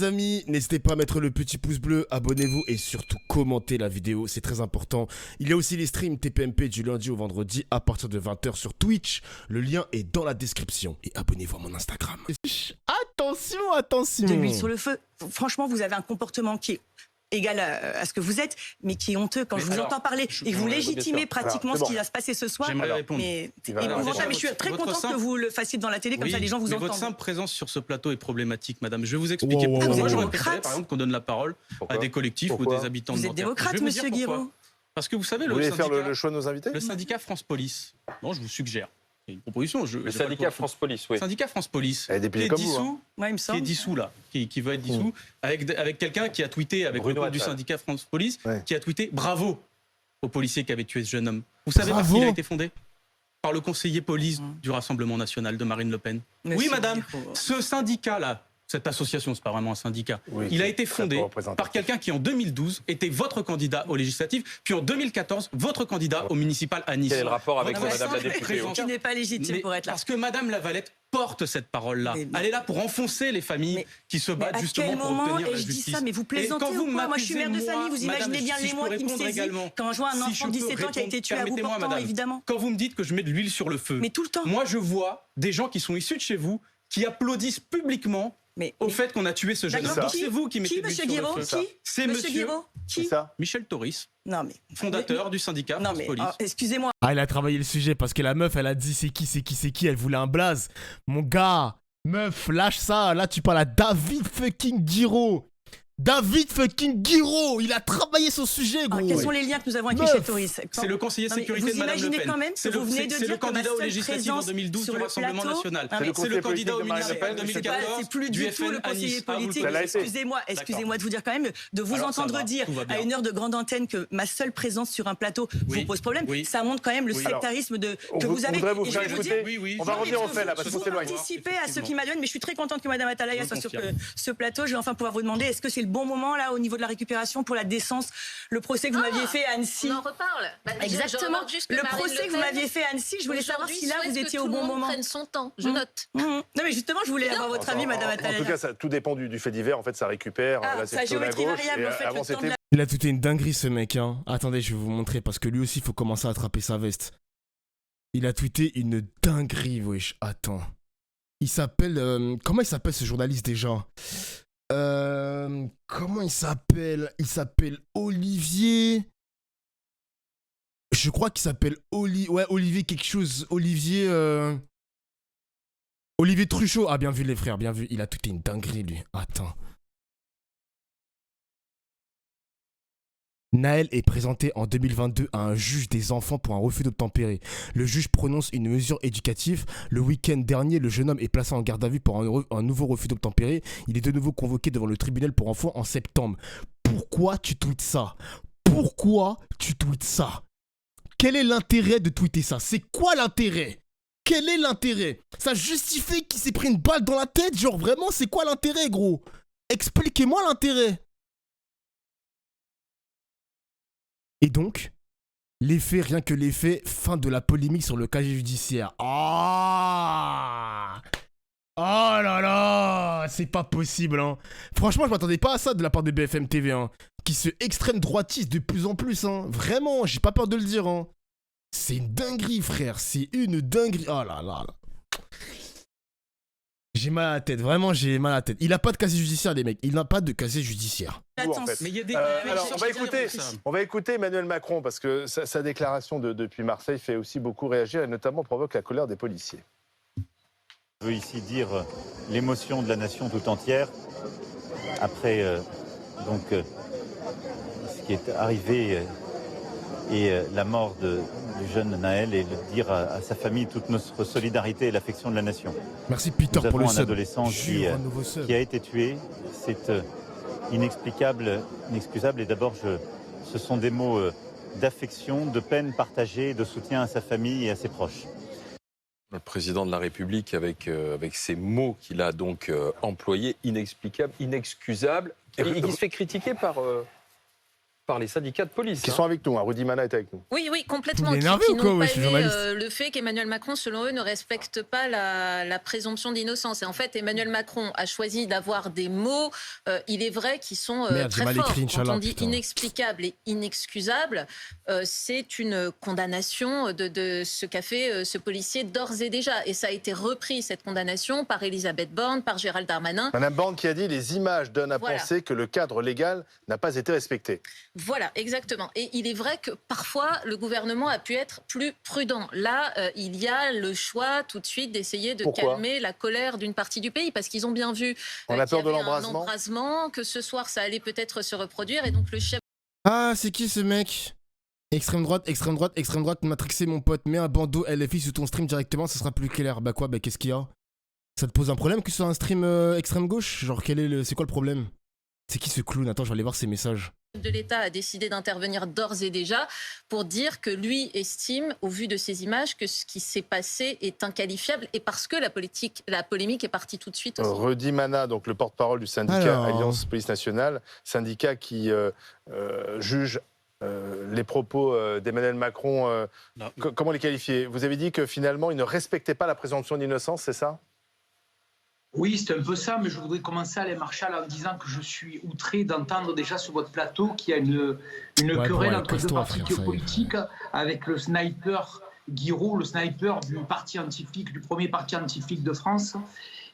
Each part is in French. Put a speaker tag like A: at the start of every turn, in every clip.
A: les amis, n'hésitez pas à mettre le petit pouce bleu, abonnez-vous et surtout commentez la vidéo, c'est très important. Il y a aussi les streams TPMP du lundi au vendredi à partir de 20 h sur Twitch. Le lien est dans la description et abonnez-vous à mon Instagram. Attention, attention.
B: De l'huile sur le feu. Franchement, vous avez un comportement qui est égal à ce que vous êtes, mais qui est honteux quand je vous entends parler et vous légitimez pratiquement ce qui va se passer ce soir.
C: J'aimerais répondre.
B: Mais c'est épouvantable. Mais je suis très contente que vous le fassiez devant la télé, comme ça les gens vous entendent.
C: Votre simple présence sur ce plateau est problématique, madame. Je vais vous expliquer pourquoi.
B: Vous
C: Moi,
B: êtes
C: j'aurais
B: démocrate.
C: préféré, par exemple, qu'on donne la parole à des collectifs ou des habitants de
B: Vous êtes
C: Nanterre.
B: démocrate,
C: Je vais vous
B: monsieur
C: dire pourquoi.
B: Guiraud.
C: Parce que vous savez,
D: Vous voulez faire le choix de nos invités?
C: le syndicat France Police, non, je vous suggère. C'est une proposition.
E: Le syndicat France Police, oui.
C: Le syndicat France Police,
D: Elle est dépliée comme vous, hein.
B: Ouais, il me
C: qui est
B: semble.
C: dissous là, qui veut être dissous, avec quelqu'un qui a tweeté, avec le
E: Bruno
C: compte du
E: Attal.
C: syndicat France Police,
D: Ouais.
C: qui a tweeté bravo aux policiers qui avaient tué ce jeune homme. Vous savez par
A: Bravo.
C: qui il a été fondé? Par le conseiller police du Rassemblement National de Marine Le Pen.
B: Monsieur
C: Oui, madame,
B: Guiraud.
C: ce syndicat-là, cette association, c'est pas vraiment un syndicat,
D: Oui,
C: il a
D: c'est
C: été
D: très
C: fondé
D: représentatif.
C: par quelqu'un qui en 2012 était votre candidat aux législatives, puis en 2014 votre candidat au municipal à Nice.
E: Quel est le rapport avec
C: Votre
E: madame la
C: simple
E: députée
C: présence-
B: Qui n'est pas légitime
C: Mais
B: pour être là.
C: Parce que madame Lavalette porte cette parole-là.
B: Mais-
C: Elle est là pour enfoncer les familles
B: Mais-
C: qui se
B: Mais
C: battent
B: à
C: justement
B: quel
C: pour
B: moment
C: obtenir la
B: ai-je dit
C: justice.
B: ça? Mais vous plaisantez
C: Et quand
B: ou
C: vous
B: quoi? Moi, je suis mère de
C: m'accusez,
B: famille, vous
C: madame,
B: imaginez bien
C: si je peux
B: l'émoi qui me
C: répondre
B: saisit
C: également.
B: quand je vois un
C: Si je
B: enfant de
C: peux
B: 17 ans qui a été tué à bout
C: permettez-moi,
B: portant,
C: madame.
B: évidemment.
C: Quand vous me dites que je mets de l'huile sur le feu,
B: Mais tout le temps.
C: moi je vois des gens qui sont issus de chez vous qui applaudissent publiquement
B: Mais
C: au fait qu'on a tué ce jeune homme.
B: D'accord,
C: Donc c'est vous qui mettez de l'huile
B: monsieur
C: sur
B: Guiraud?
C: le feu.
B: Qui
C: C'est
B: Monsieur
C: monsieur
B: Guiraud?
D: C'est
B: Qui
D: ça?
C: Michel Toris,
B: Non, mais.
C: fondateur du syndicat
B: Non,
C: France
B: mais.
C: Police.
B: Excusez-moi.
A: Ah, il a travaillé le sujet parce que la meuf, elle a dit c'est qui, elle voulait un blaze. Mon gars, meuf, lâche ça. Là, tu parles à David fucking Guiraud. David fucking Guiraud, il a travaillé son sujet, gros.
B: Quels sont les liens que nous avons avec
A: Meuf.
B: Michel Toris?
C: C'est le conseiller
B: Non, mais
C: sécurité
B: vous
C: de Madame Le
B: imaginez
C: Pen.
B: quand même que
C: C'est le,
B: vous venez de
C: c'est
B: dire
C: le
B: que ma
C: candidat aux
B: seule
C: législatives en
B: présence
C: 2012
B: sur
C: du
B: le
C: Rassemblement
B: plateau-
C: national.
B: Non, mais
D: le
C: C'est le
D: conseiller
C: candidat au
D: politique de Marine Le
C: municipal
D: Pen,
C: en
D: c'est
C: 2014
B: c'est plus
C: du
B: du tout
C: FN
B: le
C: à
B: conseiller
C: Nice. Ah, vous le
B: politique.
D: Ça l'a été.
B: Excusez-moi de vous dire quand même, de vous
C: Alors, ça
B: entendre
C: va,
B: dire
C: tout va bien.
B: à une heure de grande antenne que ma seule présence sur un plateau
C: Oui,
B: vous pose problème.
C: oui.
B: Ça montre quand même le
C: Oui.
B: sectarisme que
D: On
B: vous avez.
D: voudrait vous
B: Et je
D: faire
B: vais vous
D: écouter.
B: dire,
C: Oui,
D: On va revenir au fait là, parce qu'on
B: vous
D: s'éloigne.
B: participez à ceux qui m'adonnent, mais je suis très contente que Madame Atalaya
C: Je
B: soit sur
C: confirme.
B: ce plateau. Je vais enfin pouvoir vous demander, est-ce que c'est le bon moment là au niveau de la récupération pour la décence, le procès que vous m'aviez fait à Annecy?
F: On en reparle. Bah, je
B: Exactement.
F: remarque juste que
B: Le
F: Marine
B: procès
F: Le
B: que vous
F: Pen,
B: m'aviez fait à Annecy, je voulais savoir si là
F: aujourd'hui,
B: vous
F: souhaite
B: étiez
F: que
B: au
F: tout le
B: bon
F: monde
B: moment.
F: prenne son temps. Je
B: Mmh.
F: note.
B: Non mais justement, je voulais avoir votre avis, Madame
D: En
B: Atalaya.
D: tout cas, tout dépend du fait divers. En fait, ça récupère.
B: Ah,
D: Là, c'est
B: sa
D: plutôt la
B: géométrie
D: gauche.
B: variable,
D: Et
B: en fait,
D: avant,
B: le temps de
D: c'était
B: la-
A: Il a tweeté une dinguerie, ce mec, hein. Attendez, je vais vous montrer parce que lui aussi, il faut commencer à attraper sa veste. Il a tweeté une dinguerie, wesh. Attends. Il s'appelle... comment il s'appelle ce journaliste déjà? Comment il s'appelle? Il s'appelle Olivier... Je crois qu'il s'appelle Ouais, Olivier quelque chose. Olivier... Olivier Truchot. Ah, bien vu les frères, bien vu. Il a tweeté une dinguerie, lui. Attends. Naël est présenté en 2022 à un juge des enfants pour un refus d'obtempérer. Le juge prononce une mesure éducative. Le week-end dernier, le jeune homme est placé en garde à vue pour un nouveau refus d'obtempérer. Il est de nouveau convoqué devant le tribunal pour enfants en septembre. Pourquoi tu tweets ça? Pourquoi tu tweets ça? Quel est l'intérêt de tweeter ça? C'est quoi l'intérêt? Quel est l'intérêt? Ça justifie qu'il s'est pris une balle dans la tête? Genre vraiment, c'est quoi l'intérêt, gros? Expliquez-moi l'intérêt. Et donc, l'effet, rien que l'effet, fin de la polémique sur le casier judiciaire. Ah! Oh là là! C'est pas possible, hein. Franchement, je m'attendais pas à ça de la part de BFM TV, hein. Qui se extrême droitise de plus en plus, hein. Vraiment, j'ai pas peur de le dire, hein. C'est une dinguerie, frère. C'est une dinguerie. Oh là là là. J'ai mal à la tête, vraiment j'ai mal à la tête. Il a pas de casier judiciaire, les mecs. Il n'a pas de casier judiciaire.
D: En fait.
C: Mais il y a des...
D: Alors, on va écouter Emmanuel Macron parce que sa déclaration depuis Marseille fait aussi beaucoup réagir et notamment provoque la colère des policiers.
G: Je veux ici dire l'émotion de la nation tout entière après ce qui est arrivé et la mort du jeune Naël et de dire à sa famille toute notre solidarité et l'affection de la nation.
A: Merci Peter
G: Nous
A: pour le
G: avons un
A: sub.
G: adolescent
A: Jure, un nouveau sub.
G: qui a été tué. C'est inexplicable, inexcusable. Et d'abord, ce sont des mots d'affection, de peine partagée, de soutien à sa famille et à ses proches.
E: Le président de la République, avec ces mots qu'il a donc employés, inexplicable, inexcusable, et qui se fait critiquer par par les syndicats de police.
D: Qui sont avec nous, hein. Rudy Mana est avec nous.
F: Oui, complètement.
A: Vous m'énervez ou quoi,
F: Qui n'ont pas aimé le fait qu'Emmanuel Macron, selon eux, ne respecte pas la présomption d'innocence. Et en fait, Emmanuel Macron a choisi d'avoir des mots, il est vrai, qui sont très forts. Quand on dit inexplicable et inexcusable, c'est une condamnation de ce qu'a fait ce policier d'ores et déjà. Et ça a été repris, cette condamnation, par Elisabeth Borne, par Gérald Darmanin.
D: Madame Borne qui a dit les images donnent à penser que le cadre légal n'a pas été respecté.
F: Voilà, exactement. Et il est vrai que parfois, le gouvernement a pu être plus prudent. Là, il y a le choix tout de suite d'essayer de calmer la colère d'une partie du pays, parce qu'ils ont bien vu
D: on a peur de
F: l'embrasement, que ce soir, ça allait peut-être se reproduire. Et donc, le chef...
A: Ah, c'est qui ce mec? Extrême droite, matrixé mon pote. Mets un bandeau LFI sur ton stream directement, ça sera plus clair. Bah quoi, bah qu'est-ce qu'il y a? Ça te pose un problème que ce soit un stream extrême gauche? Genre, c'est quoi le problème? C'est qui ce clown? Attends, je vais aller voir ses messages.
F: De l'État a décidé d'intervenir d'ores et déjà pour dire que lui estime, au vu de ces images, que ce qui s'est passé est inqualifiable et parce que la polémique est partie tout de suite aussi.
D: Rudy Mana, donc le porte-parole du syndicat Alliance Police Nationale, syndicat qui juge les propos d'Emmanuel Macron. Comment les qualifier? Vous avez dit que finalement, il ne respectait pas la présomption d'innocence, c'est ça?
H: Oui, c'est un peu ça, mais je voudrais commencer, Alain Marchal, en disant que je suis outré d'entendre déjà sur votre plateau qu'il y a une querelle entre deux partis politiques avec le sniper Guiraud, le sniper du parti anti-flic, du premier parti anti-flic de France.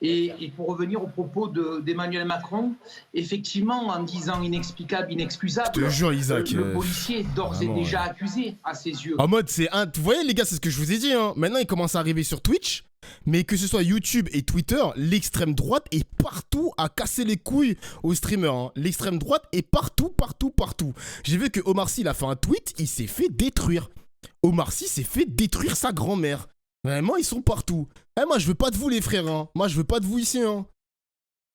H: Et pour revenir aux propos d'Emmanuel Macron, effectivement, en disant inexplicable, inexcusable,
A: je te jure, Isaac,
H: le policier est d'ores et déjà accusé à ses yeux.
A: En mode, vous voyez les gars, c'est ce que je vous ai dit, hein. Maintenant, il commence à arriver sur Twitch. Mais que ce soit YouTube et Twitter, l'extrême droite est partout à casser les couilles aux streamers. Hein. L'extrême droite est partout. J'ai vu que Omar Sy, il a fait un tweet, il s'est fait détruire. Omar Sy s'est fait détruire sa grand-mère. Vraiment, ils sont partout. Moi, je veux pas de vous, les frères. Hein. Moi, je veux pas de vous ici. Hein.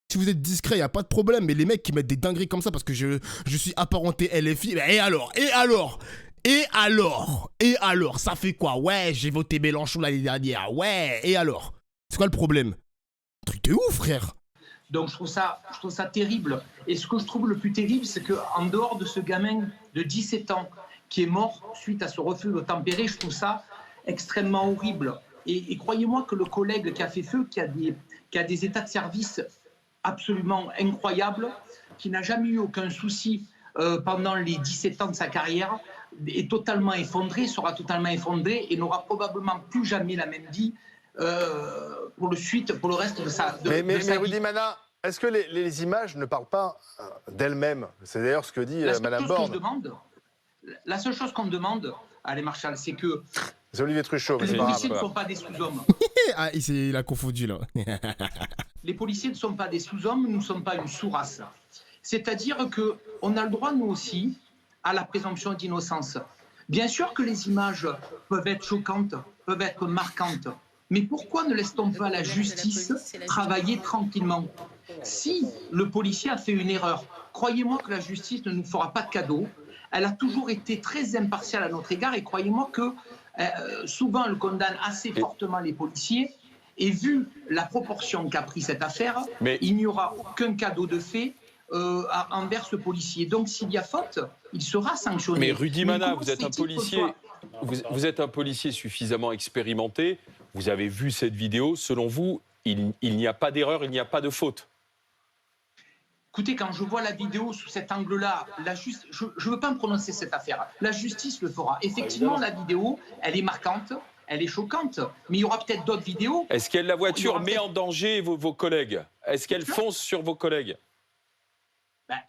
A: Si vous êtes discret, y a pas de problème. Mais les mecs qui mettent des dingueries comme ça parce que je suis apparenté LFI, et alors, ça fait quoi? Ouais, j'ai voté Mélenchon l'année dernière. Ouais, et alors? C'est quoi le problème? Truc de ouf, frère.
H: Donc je trouve ça terrible. Et ce que je trouve le plus terrible, c'est qu'en dehors de ce gamin de 17 ans qui est mort suite à ce refus de tempérer, je trouve ça extrêmement horrible. Et croyez-moi que le collègue qui a fait feu, qui a des états de service absolument incroyables, qui n'a jamais eu aucun souci pendant les 17 ans de sa carrière, est totalement effondré, sera totalement effondré et n'aura probablement plus jamais la même vie pour le reste de sa vie.
D: Mais Rudy Mana, est-ce que les images ne parlent pas d'elles-mêmes? C'est d'ailleurs ce que dit Madame Borne.
H: La seule chose qu'on me demande, Alain Marchal, c'est que
D: c'est Olivier Truchot,
H: les policiers ne sont pas des sous-hommes.
A: Ah, il a confondu là.
H: Les policiers ne sont pas des sous-hommes, nous ne sommes pas une sous-race. C'est-à-dire qu'on a le droit, nous aussi, à la présomption d'innocence. Bien sûr que les images peuvent être choquantes, peuvent être marquantes, mais pourquoi ne laisse-t-on pas la justice travailler tranquillement? Si le policier a fait une erreur, croyez-moi que la justice ne nous fera pas de cadeau. Elle a toujours été très impartiale à notre égard et croyez-moi que souvent elle condamne assez fortement les policiers. Et vu la proportion qu'a pris cette affaire, il n'y aura aucun cadeau de fait envers ce policier. Donc s'il y a faute, il sera sanctionné.
E: Mais Rudy Mana, vous êtes un policier, vous êtes un policier suffisamment expérimenté. Vous avez vu cette vidéo. Selon vous, il n'y a pas d'erreur, il n'y a pas de faute.
H: Écoutez, quand je vois la vidéo sous cet angle-là, je ne veux pas me prononcer cette affaire. La justice le fera. Effectivement, la vidéo, elle est marquante. Elle est choquante, mais il y aura peut-être d'autres vidéos.
E: Est-ce que la voiture met en danger vos collègues? Est-ce qu'elle fonce sur vos collègues?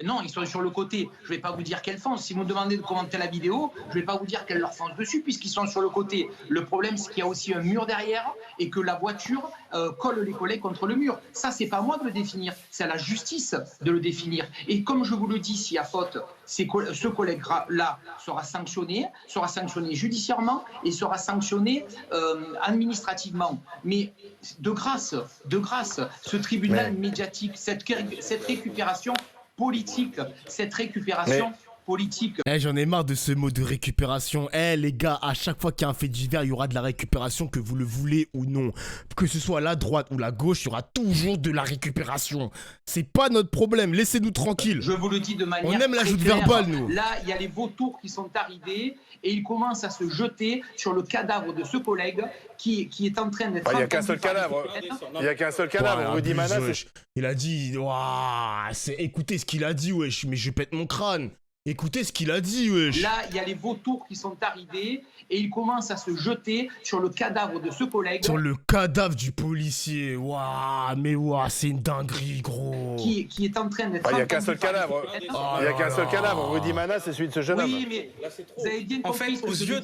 H: Non, ils sont sur le côté. Je ne vais pas vous dire qu'elles foncent. Si vous me demandez de commenter la vidéo, je ne vais pas vous dire qu'elles leur foncent dessus puisqu'ils sont sur le côté. Le problème, c'est qu'il y a aussi un mur derrière et que la voiture colle les collègues contre le mur. Ça, c'est pas à moi de le définir. C'est à la justice de le définir. Et comme je vous le dis, s'il y a faute, ce collègue-là sera sanctionné judiciairement et sera sanctionné administrativement. Mais de grâce, ce tribunal médiatique, cette récupération politique, cette récupération politique.
A: J'en ai marre de ce mot de récupération. Les gars, à chaque fois qu'il y a un fait divers, il y aura de la récupération, que vous le voulez ou non. Que ce soit la droite ou la gauche, il y aura toujours de la récupération. C'est pas notre problème, laissez-nous tranquilles.
H: Je vous le dis de manière
A: on aime la joute
H: claire.
A: verbale, nous.
H: Là, il y a les vautours qui sont arrivés et ils commencent à se jeter sur le cadavre de ce collègue qui est en train d'être...
D: Il n'y a qu'un seul cadavre. Il n'y a qu'un seul cadavre. Rudy Mana,
A: il a dit... Écoutez ce qu'il a dit, wesh. Mais je pète mon crâne. Écoutez ce qu'il a dit, wesh.
H: Là, il y a les vautours qui sont arrivés et ils commencent à se jeter sur le cadavre de ce collègue.
A: Sur le cadavre du policier. C'est une dinguerie, gros.
H: Qui est en train d'être...
D: Il n'y a qu'un seul cadavre. Il n'y a qu'un seul cadavre. Rudy Mana, c'est celui de ce jeune homme.
H: Oui, mais vous avez bien compris...
C: En fait, aux yeux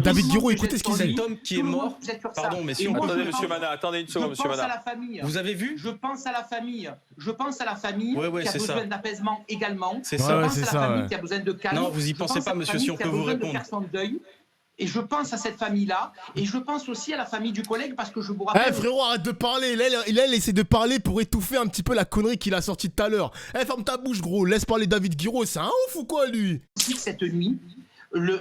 A: David Guiraud, écoutez ce qu'il dit.
C: Cet homme qui est mort... Pardon, mais si on...
E: Attendez, monsieur Mana, attendez une seconde, monsieur Mana.
H: Je pense à la famille.
C: Vous avez vu?
H: Je pense à la famille. Je pense à la famille qui a besoin d'apaisement également.
C: C'est ça.
H: Je pense à la famille qui a besoin de calme.
C: Non, vous y pensez pas, monsieur, si on peut vous répondre.
H: Et je pense à cette famille-là, et je pense aussi à la famille du collègue, parce que je vous rappelle...
A: Frérot, arrête de parler. Là, il essaie de parler pour étouffer un petit peu la connerie qu'il a sortie tout à l'heure. Ferme ta bouche, gros. Laisse parler David Guiraud. C'est un ouf ou quoi, lui?
H: Cette nuit, le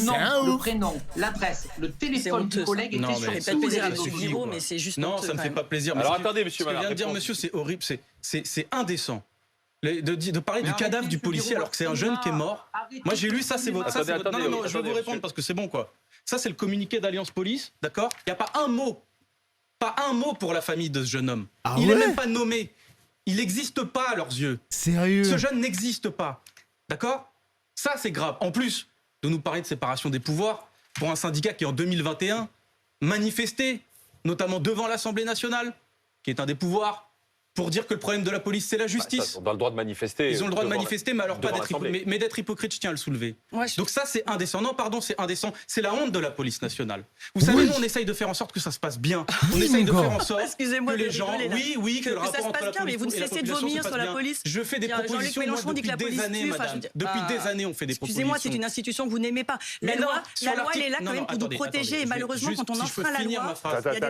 H: nom, le prénom, l'adresse, le téléphone du collègue était sur...
B: Ça fait pas plaisir à M. Guiraud, mais c'est juste...
C: Non, ça ne fait pas plaisir.
E: Alors attendez, monsieur
C: Mana. Ce que vient de dire monsieur, c'est horrible, c'est indécent. De parler du cadavre du policier alors que c'est un jeune qui est mort. Moi j'ai lu ça, c'est votre... Non, je vais vous répondre parce que c'est bon quoi. Ça c'est le communiqué d'Alliance Police, d'accord? Il n'y a pas un mot pour la famille de ce jeune homme. Il n'est même pas nommé. Il n'existe pas à leurs yeux.
A: Sérieux?
C: Ce jeune n'existe pas, d'accord? Ça c'est grave. En plus de nous parler de séparation des pouvoirs pour un syndicat qui en 2021 manifestait, notamment devant l'Assemblée nationale, qui est un des pouvoirs, pour dire que le problème de la police, c'est la justice.
E: Ils ont le droit de manifester.
C: Ils ont le droit de manifester, mais alors pas d'être hypocrite, je tiens à le soulever. Donc ça, c'est indécent. Non, pardon, c'est indécent. C'est la honte de la police nationale. Vous savez, nous, on essaye de faire en sorte que ça se passe bien. On essaye de faire en sorte que les gens... Oui, que le rapport entre la police et la population se passe bien. Je fais des propositions, moi, depuis des années, madame. Depuis des années, on fait des propositions.
B: Excusez-moi, c'est une institution que vous n'aimez pas. La loi, elle est là quand même pour nous protéger. Et malheureusement, quand on enfreint la loi...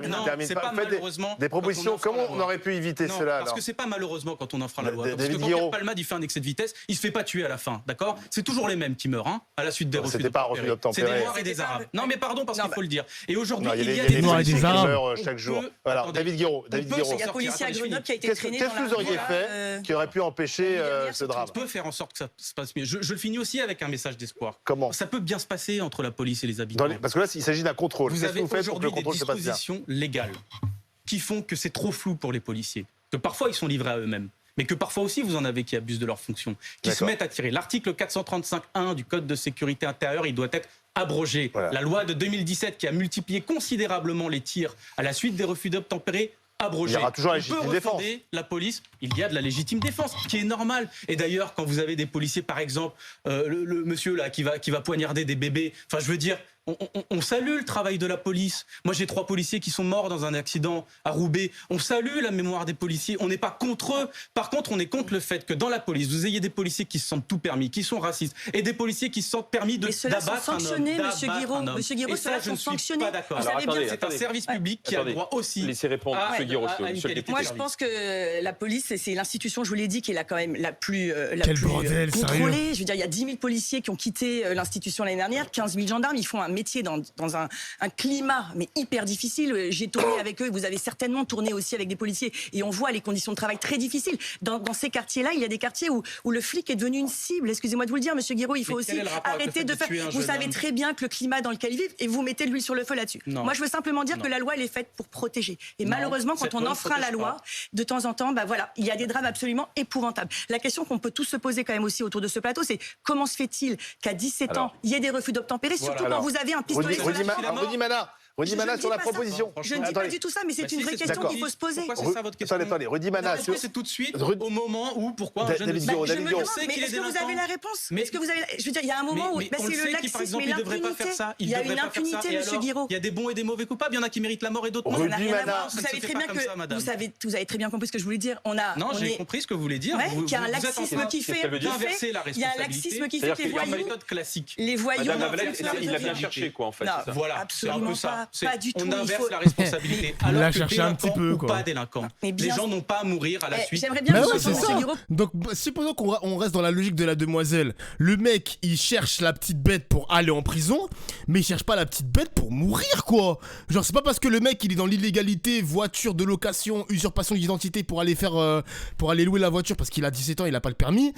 C: Non, c'est pas malheureusement...
D: Des propositions, comment on aurait pu éviter cela?
C: Parce que c'est pas malheureusement quand on enfreint la loi. Parce que quand Pierre Palmade il fait un excès de vitesse, il se fait pas tuer à la fin, d'accord? C'est toujours les mêmes qui meurent, à la suite des refus d'obtempérer. C'est des Noirs et des Arabes. Non mais pardon, parce qu'il faut le dire. Et aujourd'hui, il y a des
A: Noirs et des Arabes
D: qui meurent chaque jour. Alors, David Guiraud.
B: Il y a un policier à Grenoble qui a été traîné dans la...
D: Qu'est-ce que vous auriez fait qui aurait pu empêcher ce drame?
C: On peut faire en sorte que ça se passe mieux. Je le finis aussi avec un message d'espoir.
D: Comment?
C: Ça peut bien se passer entre la police et les habitants.
D: Parce que là, il s'agit d'un contrôle.
C: Vous avez aujourd'hui des dispositions légales qui font que c'est trop flou pour les policiers, que parfois ils sont livrés à eux-mêmes. Mais que parfois aussi vous en avez qui abusent de leurs fonctions, qui se mettent à tirer. L'article 435.1 du Code de sécurité intérieure, il doit être abrogé. Voilà. La loi de 2017 qui a multiplié considérablement les tirs à la suite des refus d'obtempérer, abrogé.
D: Il y aura toujours la légitime défense.
C: La police, il y a de la légitime défense, qui est normale. Et d'ailleurs, quand vous avez des policiers, par exemple, le monsieur là qui va poignarder des bébés, enfin je veux dire... On salue le travail de la police. Moi, j'ai 3 policiers qui sont morts dans un accident à Roubaix. On salue la mémoire des policiers. On n'est pas contre eux. Par contre, on est contre le fait que dans la police, vous ayez des policiers qui se sentent tout permis, qui sont racistes, et des policiers qui se sentent permis d'abattre un homme.
B: Monsieur Guiraud,
C: et ça, je ne suis pas d'accord. C'est un service public qui a le droit aussi.
E: Laissez répondre, monsieur Guiraud.
B: Moi, je pense que la police, c'est l'institution, je vous l'ai dit, qui est quand même la plus
A: contrôlée.
B: Je veux dire, il y a 10 000 policiers qui ont quitté l'institution l'année dernière, 15 000 gendarmes. Ils font un métier dans un climat mais hyper difficile. J'ai tourné avec eux, vous avez certainement tourné aussi avec des policiers et on voit les conditions de travail très difficiles. Dans ces quartiers-là, il y a des quartiers où le flic est devenu une cible. Excusez-moi de vous le dire, monsieur Guiraud, il faut aussi arrêter de faire... Vous savez très bien que le climat dans lequel ils vivent, et vous mettez de l'huile sur le feu là-dessus. Moi, je veux simplement dire que la loi, elle est faite pour protéger. Et malheureusement, quand on enfreint la loi, de temps en temps, voilà, il y a des drames absolument épouvantables. La question qu'on peut tous se poser quand même aussi autour de ce plateau, c'est comment se fait-il qu'à 17 ans, il y ait des refus d'obtempérer, surtout quand vous avez un pistolet sur la jambe.
D: Rudy Mana sur la proposition.
B: Je ne dis pas du tout ça, mais c'est une vraie question qu'il faut se poser.
C: Pourquoi c'est ça votre question?
D: Attendez, Rudy Mana.
C: C'est tout de suite au moment où, pourquoi un jeune...
B: Je me demande, mais est-ce que vous avez la réponse? Est-ce que vous avez... Je veux dire, il y a un moment où c'est le laxisme et l'impunité. Il y a une impunité, monsieur Guiraud.
C: Il y a des bons et des mauvais coupables, il y en a qui méritent la mort et d'autres non.
B: Vous avez très bien compris ce que je voulais dire.
C: Non, j'ai compris ce que vous voulez dire.
B: Il y a un laxisme qui fait... Il y a un laxisme qui fait que les voyous...
E: classique.
B: Les voyous...
E: Il a bien cherché, quoi, en fait.
B: Voilà, absolument pas. pas du tout.
C: On inverse la responsabilité.
A: Il l'a
C: Alors que
A: cherché un petit
C: délinquant
A: peu,
C: ou
A: quoi.
C: pas délinquant.
B: Mais
C: Les
B: bien-
C: gens n'ont pas à mourir à la suite.
B: J'aimerais bien
A: Bah
B: que
A: ouais,
B: ce
A: c'est
B: soit
A: ça.
B: Guiraud.
A: Donc, supposons qu'on reste dans la logique de la demoiselle. Le mec, il cherche la petite bête pour aller en prison, mais il cherche pas la petite bête pour mourir, quoi. Genre, c'est pas parce que le mec, il est dans l'illégalité, voiture de location, usurpation d'identité pour aller louer la voiture parce qu'il a 17 ans, il a pas le permis.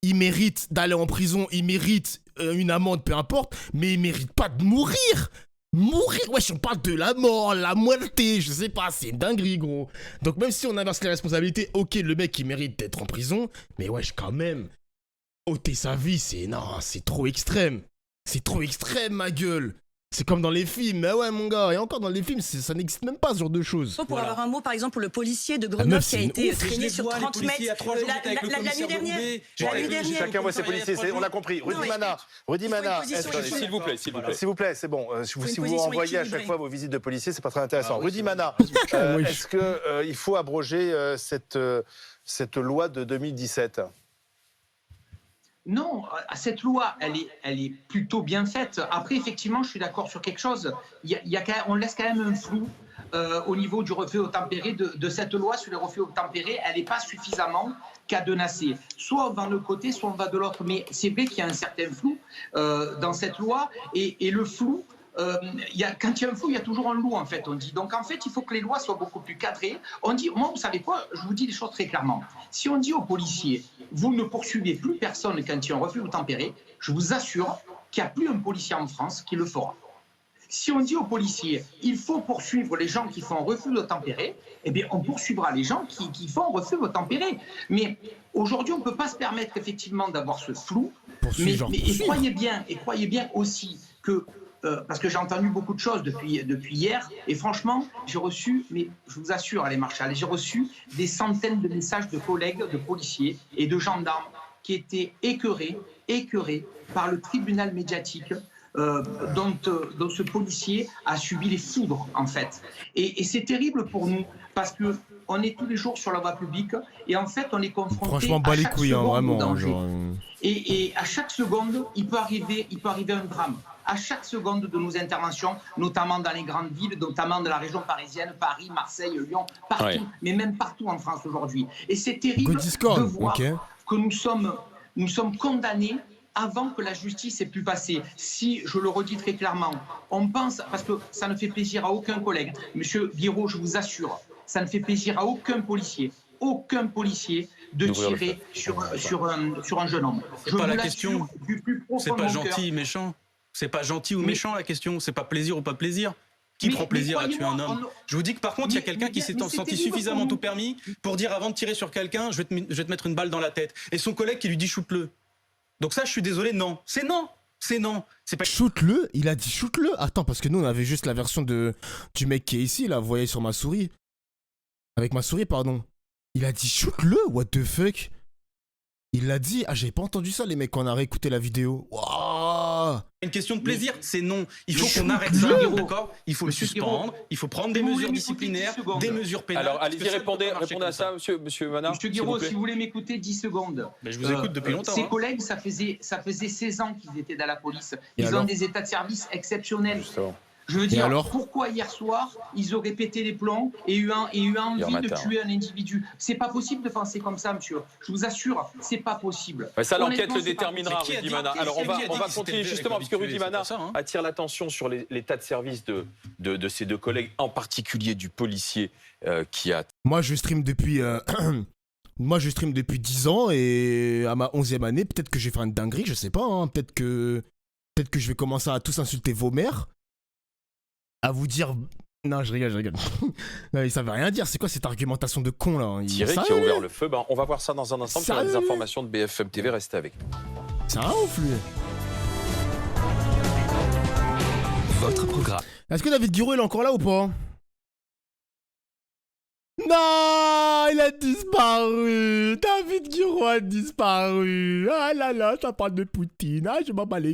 A: Il mérite d'aller en prison, il mérite une amende, peu importe, mais il mérite pas de mourir. Mourir, wesh, on parle de la mort, la muerte, je sais pas, c'est une dinguerie, gros. Donc même si on inverse les responsabilités, ok, le mec il mérite d'être en prison, mais wesh, quand même, ôter sa vie, c'est trop extrême. C'est trop extrême, ma gueule. C'est comme dans les films, mais ouais mon gars, et encore dans les films, ça n'existe même pas ce genre de choses.
B: Pour avoir un mot, par exemple, pour le policier de
A: meuf,
B: Grenoble
A: c'est
B: qui a
A: une
B: été
A: ouf.
B: traîné sur 30 mètres la nuit dernière. La nuit dernière.
D: Chacun voit ses policiers, on a compris. Rudy Mana, s'il vous plaît, c'est bon. Si vous renvoyez à chaque fois vos visites de policiers, c'est pas très intéressant. Rudy Mana, est-ce qu'il faut abroger cette loi de 2017 ?
H: Non, cette loi, elle est plutôt bien faite. Après, effectivement, je suis d'accord sur quelque chose. On laisse quand même un flou au niveau du refus obtempéré de cette loi sur les refus obtempérés. Elle n'est pas suffisamment cadenassée. Soit on va d'un côté, soit on va de l'autre. Mais c'est vrai qu'il y a un certain flou dans cette loi. Et le flou, quand il y a un flou, il y a toujours un loup, en fait, on dit. Donc, en fait, il faut que les lois soient beaucoup plus cadrées. On dit, moi, vous savez quoi, je vous dis les choses très clairement. Si on dit aux policiers, vous ne poursuivez plus personne quand il y a un refus obtempéré, je vous assure qu'il n'y a plus un policier en France qui le fera. Si on dit aux policiers, il faut poursuivre les gens qui font un refus obtempéré, eh bien, on poursuivra les gens qui font un refus obtempéré. Mais aujourd'hui, on ne peut pas se permettre effectivement d'avoir ce flou. Et croyez bien aussi que parce que j'ai entendu beaucoup de choses depuis hier, et franchement, j'ai reçu, mais je vous assure, allez Marshall, j'ai reçu des centaines de messages de collègues, de policiers et de gendarmes qui étaient écœurés par le tribunal médiatique dont ce policier a subi les foudres, en fait. Et c'est terrible pour nous, parce que on est tous les jours sur la voie publique, et en fait, on est confronté à chaque seconde au danger. Et à chaque seconde, il peut arriver un drame. À chaque seconde de nos interventions, notamment dans les grandes villes, notamment de la région parisienne, Paris, Marseille, Lyon, partout, mais même partout en France aujourd'hui. Et c'est terrible de voir que nous sommes condamnés avant que la justice ait pu passer. Si, je le redis très clairement, on pense, parce que ça ne fait plaisir à aucun collègue, Monsieur Guiraud, je vous assure, ça ne fait plaisir à aucun policier de tirer sur un jeune homme.
C: C'est pas la question. C'est pas gentil, méchant. C'est pas gentil ou méchant la question. C'est pas plaisir ou pas plaisir. Qui prend plaisir à tuer un homme? Je vous dis que par contre, il y a quelqu'un qui s'est senti suffisamment tout permis pour dire avant de tirer sur quelqu'un, je vais te mettre une balle dans la tête. Et son collègue qui lui dit shoot-le. Donc ça, je suis désolé, non. C'est non. C'est non. C'est pas...
A: Shoot-le? Il a dit shoot-le? Attends, parce que nous, on avait juste la version du mec qui est ici, là, vous voyez sur ma souris. Avec ma souris, pardon. Il a dit shoot-le? What the fuck? Il l'a dit. Ah, j'ai pas entendu ça, les mecs, quand on a réécouté la vidéo. Waouh!
C: Une question de plaisir, c'est non. Il faut qu'on arrête ça, d'accord? Il faut le suspendre, il faut prendre des mesures disciplinaires, des mesures pénales.
E: Alors, allez-y, répondez à ça, monsieur Mana.
H: Monsieur Guiraud, si vous voulez m'écouter 10 secondes.
C: Mais je vous écoute depuis longtemps.
H: Ses collègues, ça faisait 16 ans qu'ils étaient dans la police. Ils ont des états de service exceptionnels. Je veux dire, pourquoi hier soir, ils auraient pété les plombs et eu envie de tuer un individu? C'est pas possible de penser comme ça, monsieur. Je vous assure, c'est pas possible.
E: Ça, l'enquête le déterminera, Rudy Mana. Alors, on va continuer justement, parce que Rudy Mana attire l'attention sur l'état de service de ses deux collègues, en particulier du policier qui a...
A: Moi, je stream depuis... Moi, je stream depuis 10 ans, et à ma 11e année, peut-être que j'ai fait une dinguerie, je sais pas. Hein. Peut-être que je vais commencer à tous insulter vos mères. À vous dire... Non, je rigole. Non, ça veut rien dire. C'est quoi cette argumentation de con, là?
E: Thierry qui a ouvert le feu. On va voir ça dans un instant. Sur les informations de BFM TV, restez avec nous.
A: C'est un ouf, lui.
I: Votre programme.
A: Est-ce que David Guiraud, il est encore là ou pas? Non, il a disparu. David Guiraud a disparu. Ah là là, ça parle de Poutine. Ah, je m'en bats les